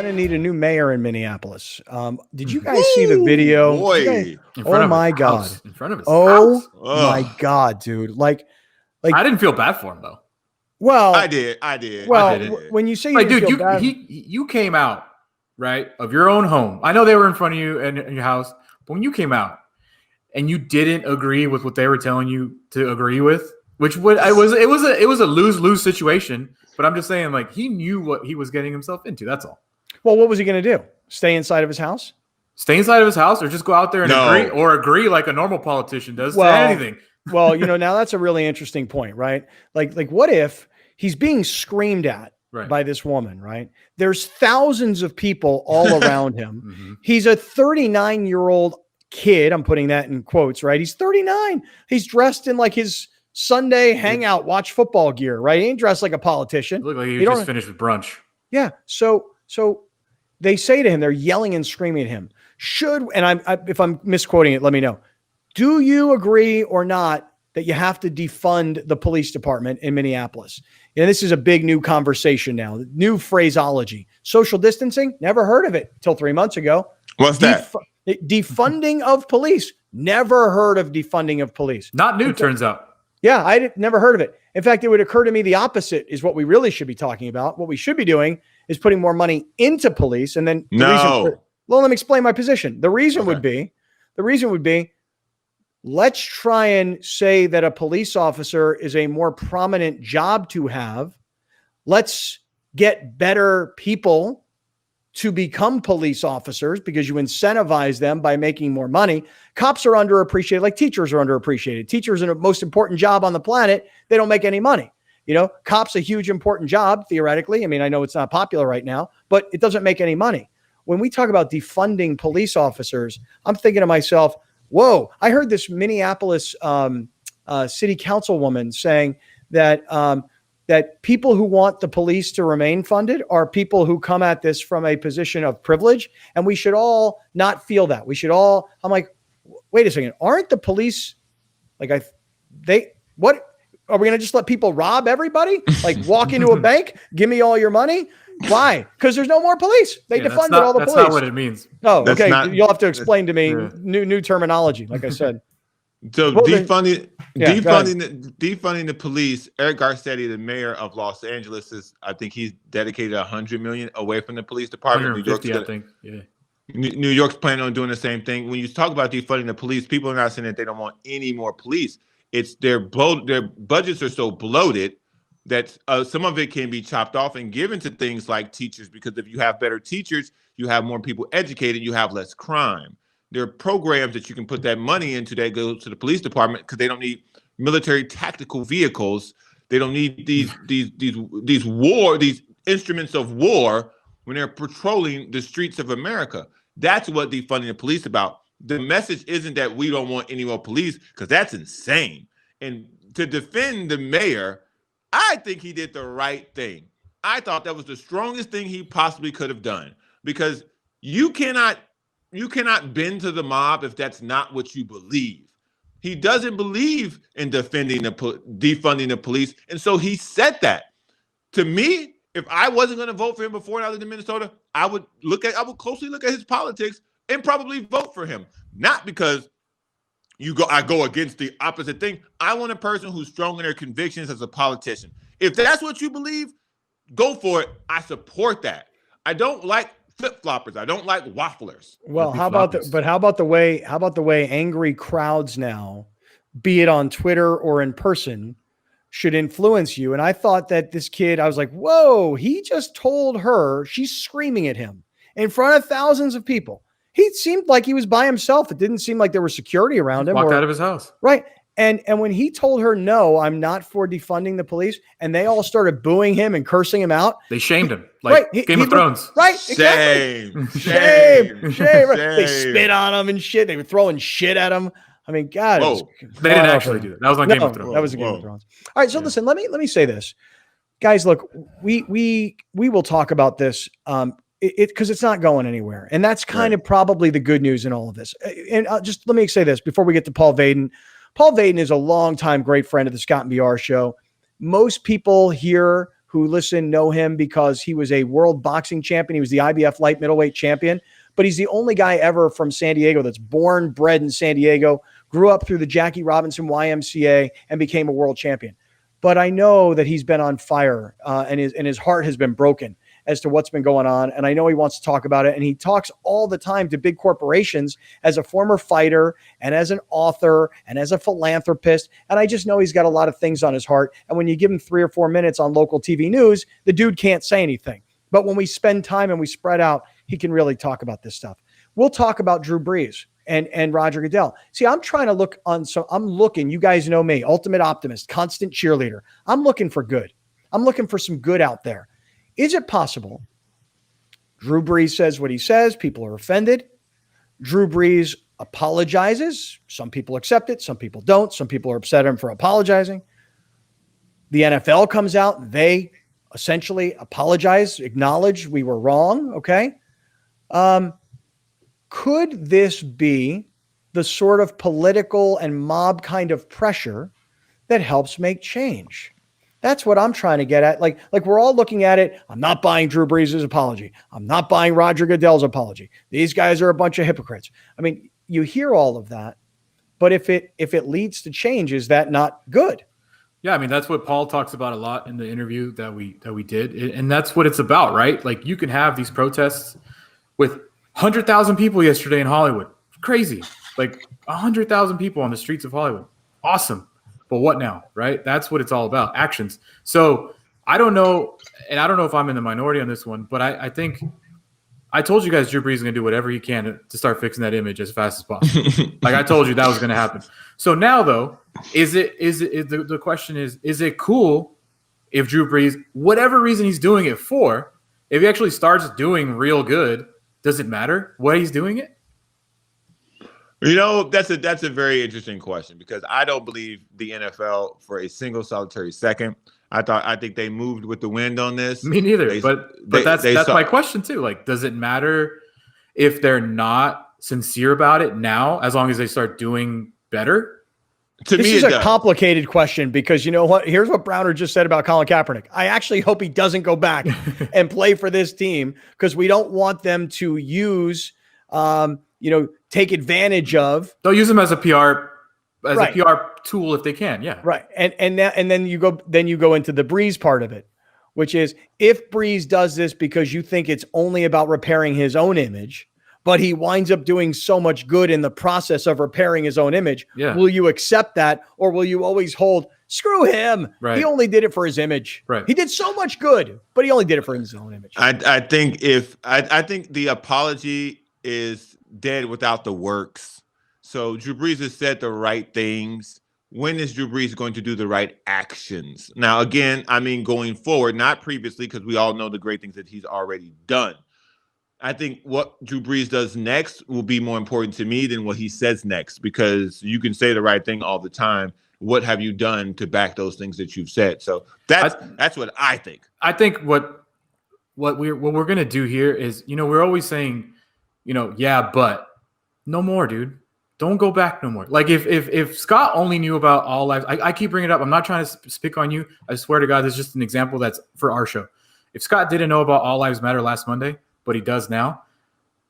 going to need a new mayor in Minneapolis. Did you guys see the video? Boy. Oh my God. In front of his Oh house. my God, dude. Like I didn't feel bad for him though. Well, I did. Well, I did. when you say you like, dude, feel bad, you came out, right, of your own home. I know they were in front of you and in your house, but when you came out and you didn't agree with what they were telling you to agree with, which would it was a lose-lose situation. But I'm just saying, like, he knew what he was getting himself into. That's all. Well, what was he going to do? Stay inside of his house? Stay inside of his house, or just go out there and agree like a normal politician does to anything. Well, now that's a really interesting point, right? Like what if he's being screamed at by this woman, right? There's thousands of people all around him. Mm-hmm. He's a 39-year-old kid. I'm putting that in quotes, right? He's 39. He's dressed in like his Sunday hangout, watch football gear, right? He ain't dressed like a politician. Look like he just finished with brunch. Yeah. So they say to him, they're yelling and screaming at him. If I'm misquoting it, let me know. Do you agree or not that you have to defund the police department in Minneapolis? And this is a big new conversation now, new phraseology. Social distancing, never heard of it till 3 months ago. What's that? Defunding of police. Never heard of defunding of police. Not new, turns out. Yeah, I never heard of it. In fact, it would occur to me the opposite is what we really should be talking about. What we should be doing is putting more money into police. And then let me explain my position. The reason would be, let's try and say that a police officer is a more prominent job to have. Let's get better people to become police officers because you incentivize them by making more money. Cops are underappreciated, like teachers are underappreciated. Teachers are the most important job on the planet. They don't make any money. Cops a huge important job, theoretically. I mean, I know it's not popular right now, but it doesn't make any money. When we talk about defunding police officers, I'm thinking to myself, whoa, I heard this Minneapolis city councilwoman saying that that people who want the police to remain funded are people who come at this from a position of privilege. And we should all not feel that. I'm like, wait a second, aren't the police what are we going to just let people rob everybody? Like walk into a bank, give me all your money? Why? Because there's no more police. They defunded all the police. That's not what it means. Oh, okay. You'll have to explain to me new terminology, like I said. So defunding the police. Eric Garcetti, the mayor of Los Angeles, I think he's dedicated $100 million away from the police department. 150, I think. Yeah. New York's planning on doing the same thing. When you talk about defunding the police, people are not saying that they don't want any more police. It's their budgets are so bloated that some of it can be chopped off and given to things like teachers, because if you have better teachers, you have more people educated, you have less crime. There are programs that you can put that money into that go to the police department because they don't need military tactical vehicles. They don't need these instruments of war when they're patrolling the streets of America. That's what defunding the police about. The message isn't that we don't want any more police, because that's insane. And to defend the mayor, I think he did the right thing. I thought that was the strongest thing he possibly could have done, because you cannot bend to the mob if that's not what you believe. He doesn't believe in defunding the police, and so he said that. To me, if I wasn't going to vote for him before I lived in Minnesota, I would closely look at his politics and probably vote for him. Not because I go against the opposite thing. I want a person who's strong in their convictions as a politician. If that's what you believe, go for it. I support that. I don't like flip-floppers. I don't like wafflers. Well, how about the way angry crowds now, be it on Twitter or in person, should influence you? And I thought that this kid, I was like, whoa, he just told her, she's screaming at him in front of thousands of people. He seemed like he was by himself. It didn't seem like there was security around him. Walked out of his house. Right. And when he told her, no, I'm not for defunding the police, and they all started booing him and cursing him out. They shamed him. Like Game of Thrones. Right. Shame. Exactly. Shame. They spit on him and shit. They were throwing shit at him. I mean, God. They didn't actually do that. That was on Game of Thrones. That was a Game of Thrones. All right. So listen, let me say this. Guys, look, we will talk about this because it's not going anywhere. And that's kind of probably the good news in all of this. And just let me say this before we get to Paul Vaden. Paul Vaden is a longtime great friend of the Scott and BR show. Most people here who know him because he was a world boxing champion. He was the IBF light middleweight champion, but he's the only guy ever from San Diego that's born, bred in San Diego, grew up through the Jackie Robinson YMCA, and became a world champion. But I know that he's been on fire and his heart has been broken as to what's been going on. And I know he wants to talk about it. And he talks all the time to big corporations as a former fighter and as an author and as a philanthropist. And I just know he's got a lot of things on his heart. And when you give him 3 or 4 minutes on local TV news, the dude can't say anything. But when we spend time and we spread out, he can really talk about this stuff. We'll talk about Drew Brees and Roger Goodell. See, I'm trying to look on. So I'm looking, you guys know me, ultimate optimist, constant cheerleader. I'm looking for good. I'm looking for some good out there. Is it possible Drew Brees says what he says, people are offended, Drew Brees apologizes, some people accept it, some people don't, some people are upset at him for apologizing. The NFL comes out, they essentially apologize, acknowledge we were wrong, okay? Could this be the sort of political and mob kind of pressure that helps make change? That's what I'm trying to get at. Like we're all looking at it. I'm not buying Drew Brees' apology. I'm not buying Roger Goodell's apology. These guys are a bunch of hypocrites. I mean, you hear all of that, but if it leads to change, is that not good? Yeah, I mean, that's what Paul talks about a lot in the interview that we did. And that's what it's about, right? Like, you can have these protests with 100,000 people yesterday in Hollywood. Crazy. Like 100,000 people on the streets of Hollywood. Awesome. But what now, right? That's what it's all about, actions. So I don't know, and I don't know if I'm in the minority on this one, but I think I told you guys Drew Brees is going to do whatever he can to start fixing that image as fast as possible. Like I told you that was going to happen. So now, though, the question is it cool if Drew Brees, whatever reason he's doing it for, if he actually starts doing real good, does it matter what he's doing it? You know, that's a very interesting question, because I don't believe the NFL for a single solitary second. I think they moved with the wind on this. Me neither. But that's my question too. Like, does it matter if they're not sincere about it now, as long as they start doing better? This is a complicated question, because you know what? Here's what Browner just said about Colin Kaepernick. I actually hope he doesn't go back and play for this team, because we don't want them to use, take advantage of. They'll use them as a PR tool if they can. Yeah. Right. And then you go into the Brees part of it, which is, if Brees does this because you think it's only about repairing his own image, but he winds up doing so much good in the process of repairing his own image, will you accept that, or will you always hold, screw him? Right. He only did it for his image. Right. He did so much good, but he only did it for his own image. I think the apology is dead without the works. So Drew Brees has said the right things. When is Drew Brees going to do the right actions? Now, again, I mean, going forward, not previously, because we all know the great things that he's already done. I think what Drew Brees does next will be more important to me than what he says next, because you can say the right thing all the time. What have you done to back those things that you've said? So that's what I think. I think what we're going to do here is, we're always saying, yeah, but no more, dude. Don't go back no more. Like if Scott only knew about all lives, I keep bringing it up. I'm not trying to pick on you. I swear to God, this is just an example that's for our show. If Scott didn't know about All Lives Matter last Monday, but he does now,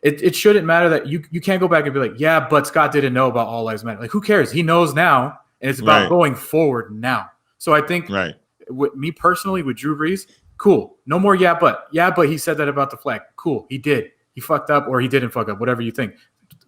it shouldn't matter that you can't go back and be like, yeah, but Scott didn't know about All Lives Matter. Like, who cares? He knows now, and it's about going forward now. So I think with me personally, with Drew Brees, cool. No more yeah, but he said that about the flag. Cool. He did. He fucked up, or he didn't fuck up, whatever you think.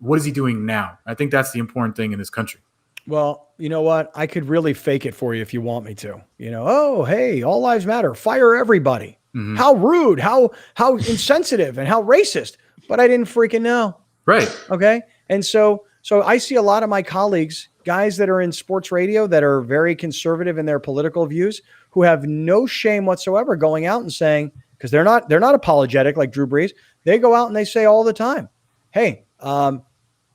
What is he doing now? I think that's the important thing in this country. Well, you know what? I could really fake it for you if you want me to. Oh, hey, all lives matter. Fire everybody. Mm-hmm. How rude, how insensitive, and how racist. But I didn't freaking know. Right. Okay. And so I see a lot of my colleagues, guys that are in sports radio that are very conservative in their political views, who have no shame whatsoever going out and saying, because they're not apologetic like Drew Brees. They go out and they say all the time, hey,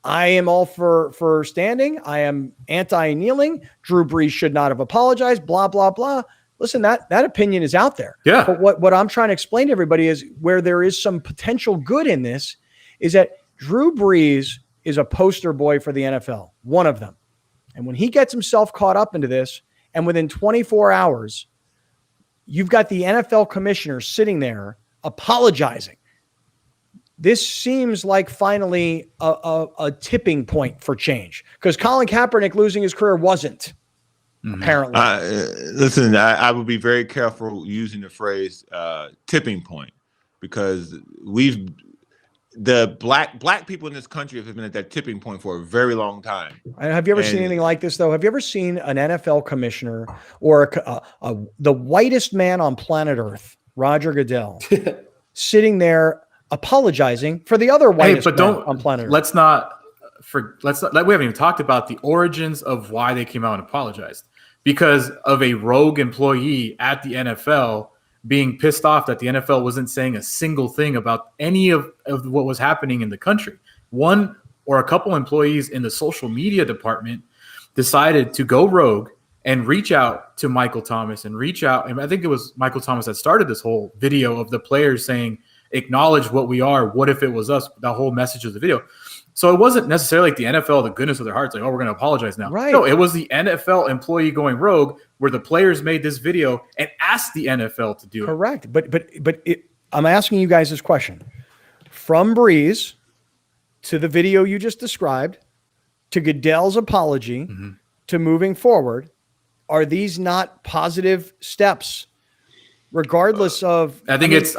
I am all for standing. I am anti-kneeling. Drew Brees should not have apologized, blah, blah, blah. Listen, that opinion is out there. Yeah. But what I'm trying to explain to everybody is, where there is some potential good in this is that Drew Brees is a poster boy for the NFL, one of them. And when he gets himself caught up into this, and within 24 hours, you've got the NFL commissioner sitting there apologizing. This seems like finally a tipping point for change, because Colin Kaepernick losing his career wasn't, apparently. Listen, I would be very careful using the phrase tipping point, because the black people in this country have been at that tipping point for a very long time. Have you ever seen anything like this, though? Have you ever seen an NFL commissioner or the whitest man on planet Earth, Roger Goodell, sitting there apologizing for the other whitest man on planet Earth? We haven't even talked about the origins of why they came out and apologized, because of a rogue employee at the NFL being pissed off that the NFL wasn't saying a single thing about any of what was happening in the country. One or a couple employees in the social media department decided to go rogue and reach out to Michael Thomas and I think it was Michael Thomas that started this whole video of the players saying, acknowledge what we are. What if it was us? The whole message of the video. So it wasn't necessarily like the NFL, the goodness of their hearts, like, oh, we're going to apologize now. Right. No, it was the NFL employee going rogue, where the players made this video and asked the NFL to do it. Correct. But I'm asking you guys this question. From Breeze to the video you just described, to Goodell's apology, to moving forward, are these not positive steps? Regardless of, I think it's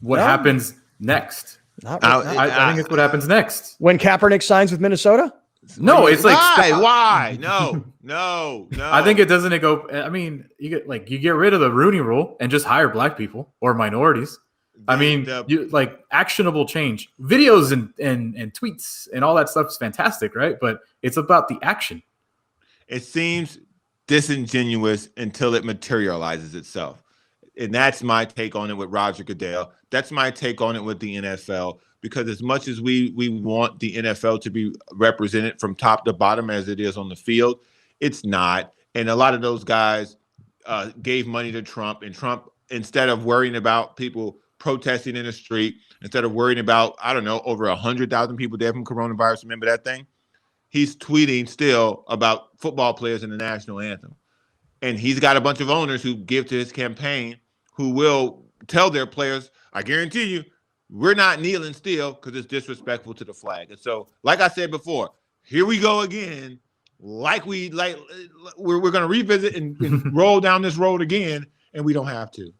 what happens next. I think it's what happens next. When Kaepernick signs with Minnesota? No, it's like why? No. I think it doesn't go. I mean, you get rid of the Rooney Rule and just hire black people or minorities. You like actionable change. Videos and tweets and all that stuff is fantastic, right? But it's about the action. It seems disingenuous until it materializes itself. And that's my take on it with Roger Goodell. That's my take on it with the NFL, because as much as we want the NFL to be represented from top to bottom as it is on the field, it's not. And a lot of those guys gave money to Trump, and Trump, instead of worrying about people protesting in the street, instead of worrying about, I don't know, over 100,000 people dead from coronavirus, remember that thing? He's tweeting still about football players in the national anthem. And he's got a bunch of owners who give to his campaign, who will tell their players, I guarantee you, we're not kneeling still because it's disrespectful to the flag. And so, like I said before, here we go again. We're going to revisit and roll down this road again, and we don't have to.